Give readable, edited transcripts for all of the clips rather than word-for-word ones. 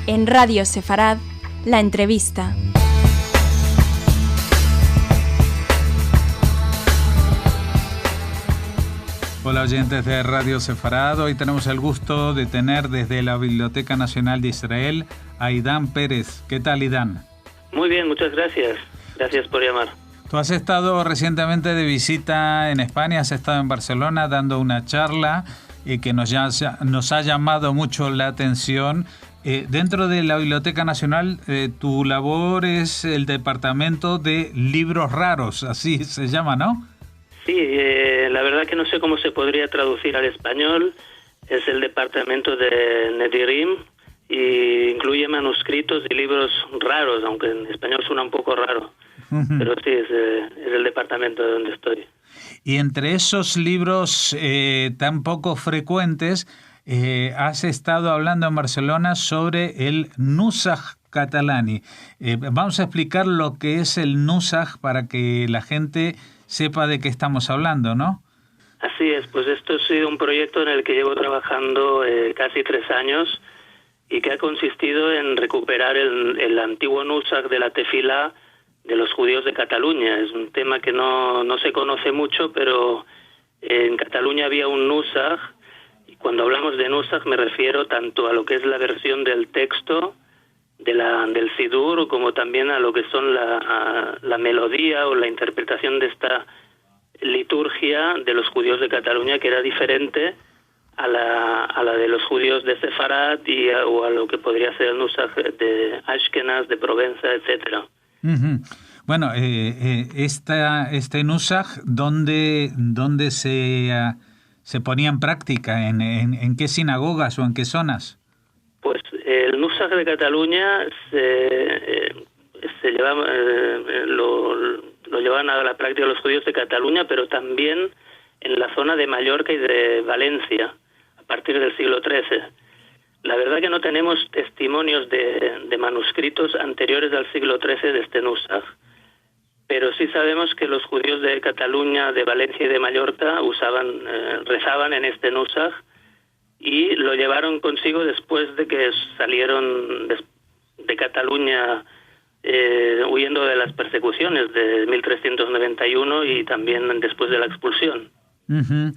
En Radio Sefarad, la entrevista. Hola oyentes de Radio Sefarad, hoy tenemos el gusto de tener desde la Biblioteca Nacional de Israel a Idán Pérez. ¿Qué tal, Idán? Muy bien, muchas gracias. Gracias por llamar. Tú has estado recientemente de visita en España, has estado en Barcelona dando una charla que nos ha llamado mucho la atención. Dentro de la Biblioteca Nacional, tu labor es el Departamento de Libros Raros, así se llama, ¿no? Sí, la verdad que no sé cómo se podría traducir al español. Es el Departamento de Nedirim y incluye manuscritos y libros raros, aunque en español suena un poco raro. Pero sí, es el departamento de donde estoy. Y entre esos libros tan poco frecuentes, has estado hablando en Barcelona sobre el Nusach Catalani. Vamos a explicar lo que es el Nusach para que la gente sepa de qué estamos hablando, ¿no? Así es, pues esto ha sido un proyecto en el que llevo trabajando casi 3 años y que ha consistido en recuperar el antiguo Nusach de la Tefilá de los judíos de Cataluña. Es un tema que no se conoce mucho, pero en Cataluña había un Nusach, y cuando hablamos de Nusach me refiero tanto a lo que es la versión del texto del Sidur, como también a lo que son la melodía o la interpretación de esta liturgia de los judíos de Cataluña, que era diferente a la de los judíos de Sefarad o a lo que podría ser el Nusach de Ashkenaz, de Provenza, etcétera. Uh-huh. Bueno, este Nusach, ¿dónde se ponía en práctica? ¿En qué sinagogas o en qué zonas? Pues el Nusach de Cataluña se llevaba, lo llevaban a la práctica los judíos de Cataluña, pero también en la zona de Mallorca y de Valencia, a partir del siglo XIII. La verdad que no tenemos testimonios de manuscritos anteriores al siglo XIII de este Nusach, pero sí sabemos que los judíos de Cataluña, de Valencia y de Mallorca rezaban en este Nusach y lo llevaron consigo después de que salieron de Cataluña huyendo de las persecuciones de 1391 y también después de la expulsión. Uh-huh.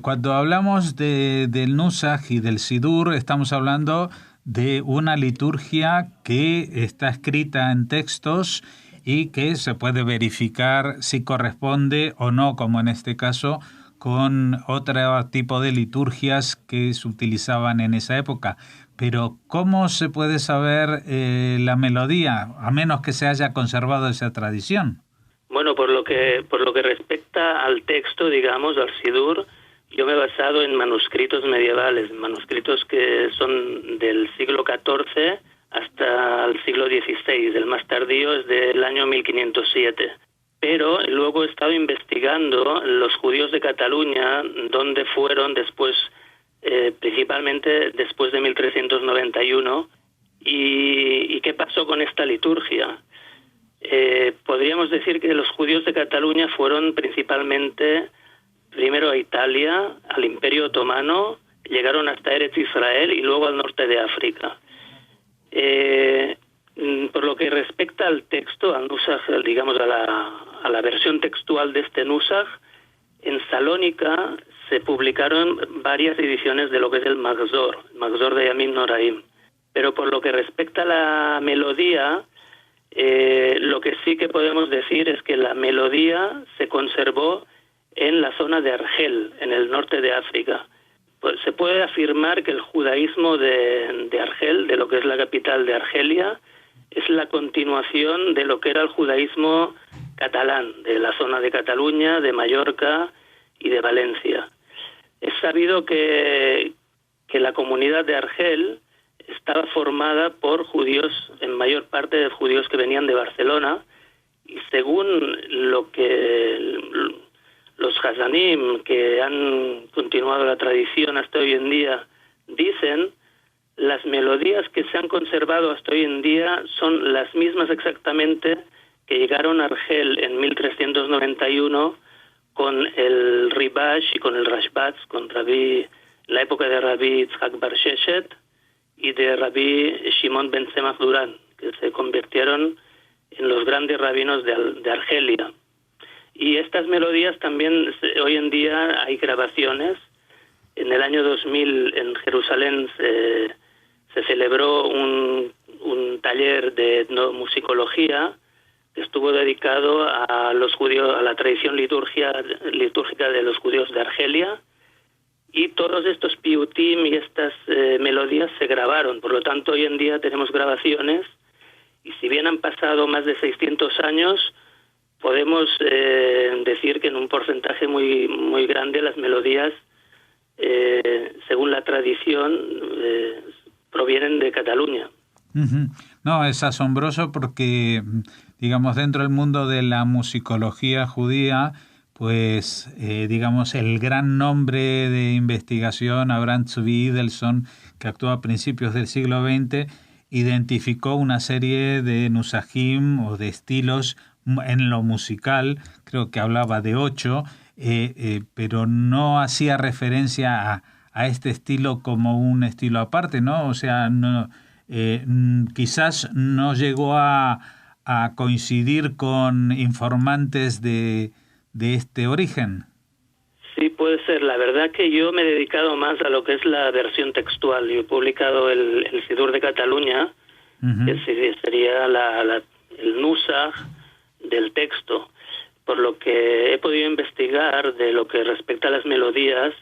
Cuando hablamos del Nusach y del Sidur, estamos hablando de una liturgia que está escrita en textos y que se puede verificar si corresponde o no, como en este caso, con otro tipo de liturgias que se utilizaban en esa época. Pero ¿cómo se puede saber la melodía, a menos que se haya conservado esa tradición? Bueno, por lo que respecta al texto, digamos, al Sidur, yo me he basado en manuscritos medievales, manuscritos que son del siglo XIV hasta el siglo XVI. El más tardío es del año 1507. Pero luego he estado investigando los judíos de Cataluña, dónde fueron después, principalmente después de 1391, y qué pasó con esta liturgia. Podríamos decir que los judíos de Cataluña fueron principalmente primero a Italia, al Imperio Otomano, llegaron hasta Eretz Israel y luego al norte de África. Por lo que respecta al texto, al Nusach, digamos a la versión textual de este Nusach, en Salónica se publicaron varias ediciones de lo que es el Magzor de Yamim Noraim. Pero por lo que respecta a la melodía, lo que sí que podemos decir es que la melodía se conservó en la zona de Argel, en el norte de África. Pues se puede afirmar que el judaísmo de Argel, de lo que es la capital de Argelia, es la continuación de lo que era el judaísmo catalán, de la zona de Cataluña, de Mallorca y de Valencia. Es sabido que la comunidad de Argel estaba formada por judíos, en mayor parte de judíos que venían de Barcelona, y según lo que los Hazanim, que han continuado la tradición hasta hoy en día, dicen, las melodías que se han conservado hasta hoy en día son las mismas exactamente que llegaron a Argel en 1391 con el Ribash y con el Rashbatz, con la época de Rabbi Yitzhak Bar Sheshet, y de Rabí Shimon ben Tzemach Durán, que se convirtieron en los grandes rabinos de Argelia. Y estas melodías también, hoy en día hay grabaciones. En el año 2000 en Jerusalén se celebró un taller de etnomusicología que estuvo dedicado a los judíos, a la tradición litúrgica de los judíos de Argelia, y todos estos piyutim y estas melodías se grabaron. Por lo tanto, hoy en día tenemos grabaciones, y si bien han pasado más de 600 años, podemos decir que en un porcentaje muy, muy grande las melodías, según la tradición, provienen de Cataluña. No, es asombroso porque, digamos, dentro del mundo de la musicología judía, pues, digamos, el gran nombre de investigación, Abraham Tzvi Idelson, que actuó a principios del siglo XX, identificó una serie de nusajim o de estilos en lo musical, creo que hablaba de 8, pero no hacía referencia a este estilo como un estilo aparte, ¿no? O sea, no, quizás no llegó a coincidir con informantes de este origen. Sí, puede ser. La verdad que yo me he dedicado más a lo que es la versión textual. Yo he publicado el Sidur de Cataluña, que sería el nusaj del texto. Por lo que he podido investigar de lo que respecta a las melodías,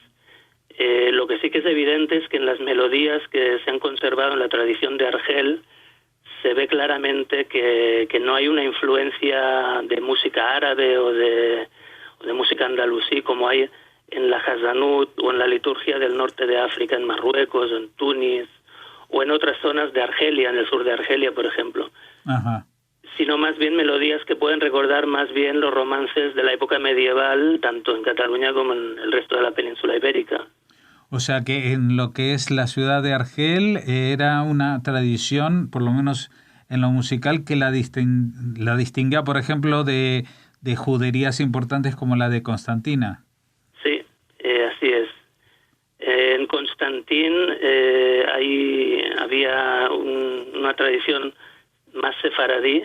lo que sí que es evidente es que en las melodías que se han conservado en la tradición de Argel se ve claramente que no hay una influencia de música árabe o de música andalusí como hay en la Hazanut o en la liturgia del norte de África, en Marruecos, en Túnez o en otras zonas de Argelia, en el sur de Argelia, por ejemplo. Ajá. Sino más bien melodías que pueden recordar más bien los romances de la época medieval, tanto en Cataluña como en el resto de la península ibérica. O sea que en lo que es la ciudad de Argel era una tradición, por lo menos en lo musical, que la distinguía, por ejemplo, de juderías importantes como la de Constantina. Sí, así es. En Constantín había una tradición más sefaradí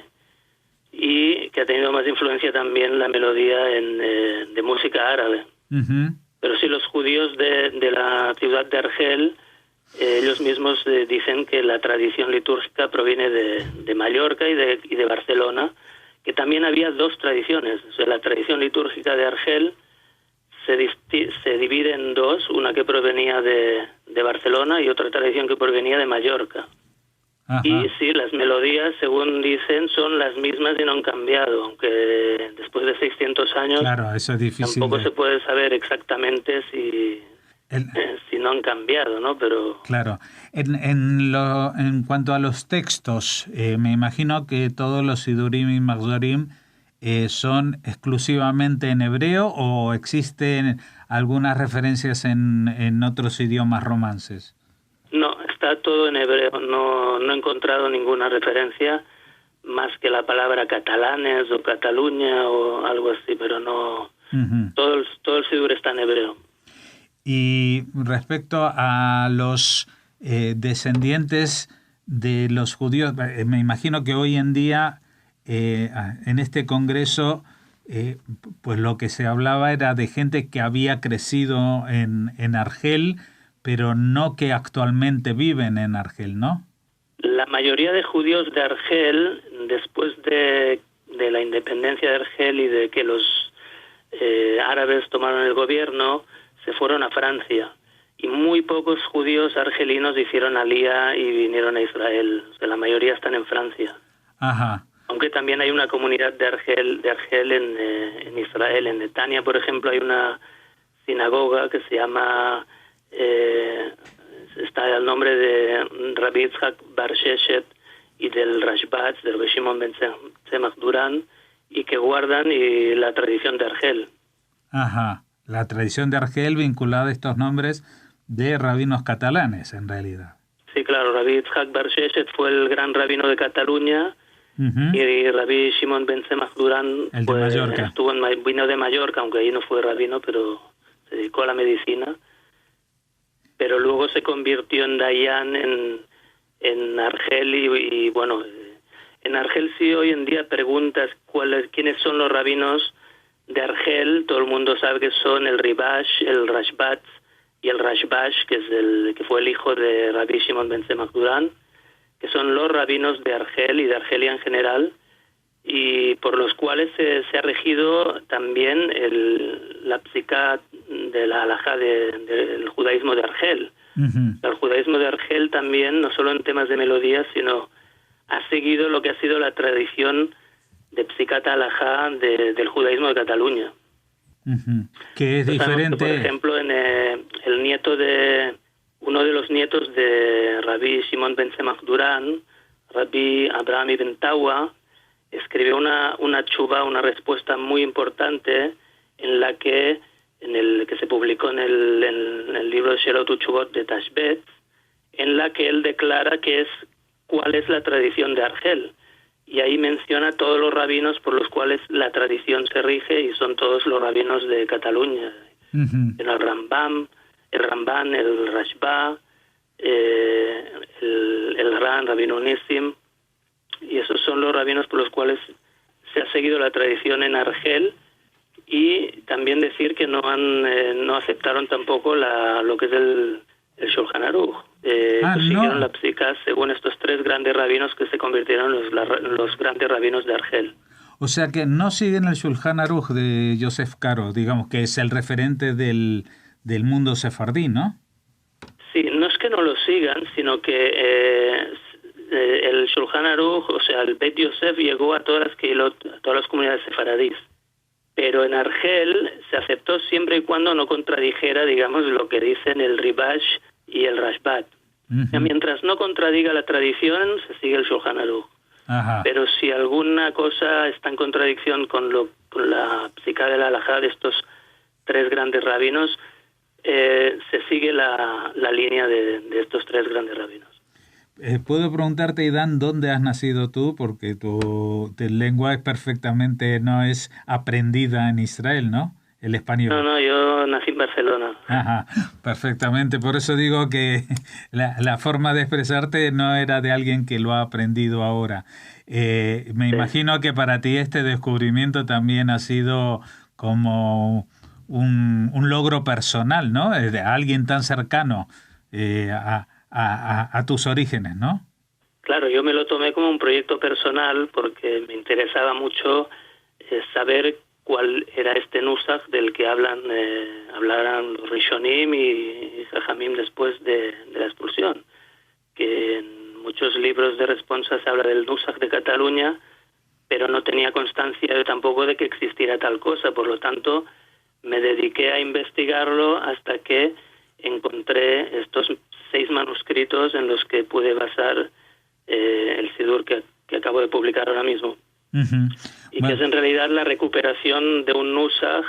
y que ha tenido más influencia también la melodía de música árabe. Pero sí, los judíos de la ciudad de Argel, ellos mismos dicen que la tradición litúrgica proviene de Mallorca y de Barcelona, que también había dos tradiciones. O sea, la tradición litúrgica de Argel se divide en dos, una que provenía de Barcelona y otra tradición que provenía de Mallorca. Ajá. Y sí, las melodías, según dicen, son las mismas y no han cambiado, aunque después de 600 años, claro, eso es difícil tampoco se puede saber exactamente si no han cambiado, ¿no? Pero claro. En cuanto a los textos, me imagino que todos los Sidurim y Magzorim son exclusivamente en hebreo, o existen algunas referencias en otros idiomas romances. No, está todo en hebreo. No he encontrado ninguna referencia más que la palabra catalanes o Cataluña o algo así, pero no. Todo el Sidur está en hebreo. Y respecto a los descendientes de los judíos, me imagino que hoy en día en este congreso pues lo que se hablaba era de gente que había crecido en Argel, pero no que actualmente viven en Argel, ¿no? La mayoría de judíos de Argel, después de la independencia de Argel y de que los árabes tomaron el gobierno, se fueron a Francia. Y muy pocos judíos argelinos hicieron alía y vinieron a Israel. O sea, la mayoría están en Francia. Ajá. Aunque también hay una comunidad de Argel en Israel. En Netanya, por ejemplo, hay una sinagoga que se llama... está el nombre de Rabbi Yitzhak Bar Sheshet y del Rashbaz, del Rabbi Shimon ben Tzemach Durán, y que guardan la tradición de Argel. Ajá, la tradición de Argel vinculada a estos nombres de rabinos catalanes, en realidad. Sí, claro, Rabbi Yitzhak Bar Sheshet fue el gran rabino de Cataluña, y Rabbi Shimon ben Tzemach Durán el de Mallorca. Vino de Mallorca, aunque ahí no fue rabino, pero se dedicó a la medicina. Pero luego se convirtió en Dayan en Argel y bueno, en Argel si hoy en día preguntas quiénes son los rabinos de Argel, todo el mundo sabe que son el Ribash, el Rashbat y el Rashbash, que fue el hijo de Rabbi Shimon ben Tzemach Durán, que son los rabinos de Argel y de Argelia en general, y por los cuales se ha regido también la psica de la halajá del judaísmo de Argel. El judaísmo de Argel también, no solo en temas de melodías, sino ha seguido lo que ha sido la tradición de psicat halajá del judaísmo de Cataluña. Que es diferente. Por ejemplo, en uno de los nietos de Rabbi Shimon ben Tzemach Durán, Rabbi Abraham ibn Tawa, escribió una tshuva, una respuesta muy importante en la que se publicó en el libro de Shelot Utshuvot de Tashbetz, en la que él declara cuál es la tradición de Argel. Y ahí menciona todos los rabinos por los cuales la tradición se rige, y son todos los rabinos de Cataluña. El Ramban, el Rashba, el Ran, Rabino Nissim, y esos son los rabinos por los cuales se ha seguido la tradición en Argel. Y también decir que no aceptaron tampoco lo que es el Shulchan Aruch. Siguieron la psica según estos tres grandes rabinos que se convirtieron en los grandes rabinos de Argel. O sea que no siguen el Shulchan Aruch de Yosef Karo, digamos que es el referente del mundo sefardí, ¿no? Sí, no es que no lo sigan, sino que el Shulchan Aruch, o sea, el Bet Yosef llegó a todas las comunidades sefaradís. Pero en Argel se aceptó siempre y cuando no contradijera, digamos, lo que dicen el Ribash y el Rashbat. Mientras no contradiga la tradición, se sigue el Shulchan Aruch. Pero si alguna cosa está en contradicción con la psica de la halajá de estos tres grandes rabinos, se sigue la línea de estos tres grandes rabinos. Puedo preguntarte, Idán, ¿dónde has nacido tú? Porque tu lengua no es aprendida en Israel, ¿no? El español. No, yo nací en Barcelona. Perfectamente. Por eso digo que la forma de expresarte no era de alguien que lo ha aprendido ahora. Me imagino que para ti este descubrimiento también ha sido como un logro personal, ¿no? De alguien tan cercano a tus orígenes, ¿no? Claro, yo me lo tomé como un proyecto personal porque me interesaba mucho saber cuál era este nusach del que hablaran los Rishonim y Jajamim después de la expulsión. Que en muchos libros de responsa se habla del nusach de Cataluña, pero no tenía constancia tampoco de que existiera tal cosa. Por lo tanto, me dediqué a investigarlo hasta que encontré estos 6 manuscritos en los que pude basar el Sidur que acabo de publicar ahora mismo. Y que es en realidad la recuperación de un nusach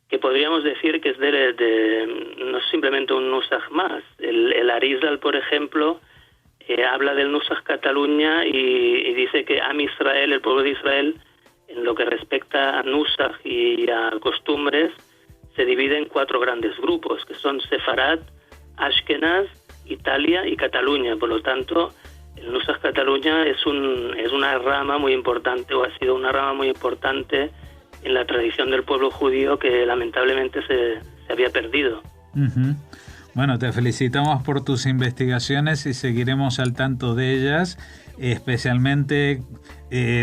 que podríamos decir que es no es simplemente un nusach más. El Arizal, por ejemplo, habla del nusach Cataluña y dice que Am Israel, el pueblo de Israel, en lo que respecta a nusach y a costumbres, se divide en 4 grandes grupos, que son Sefarad, Ashkenaz, Italia y Cataluña. Por lo tanto, el Nusach Cataluña es una rama muy importante, o ha sido una rama muy importante en la tradición del pueblo judío que lamentablemente se había perdido. Bueno, te felicitamos por tus investigaciones y seguiremos al tanto de ellas, especialmente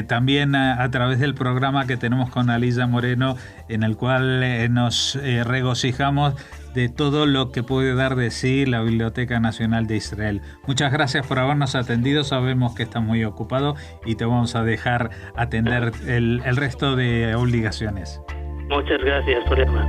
también a través del programa que tenemos con Alisa Moreno, en el cual nos regocijamos de todo lo que puede dar de sí la Biblioteca Nacional de Israel. Muchas gracias por habernos atendido, sabemos que estás muy ocupado y te vamos a dejar atender el resto de obligaciones. Muchas gracias por llamar.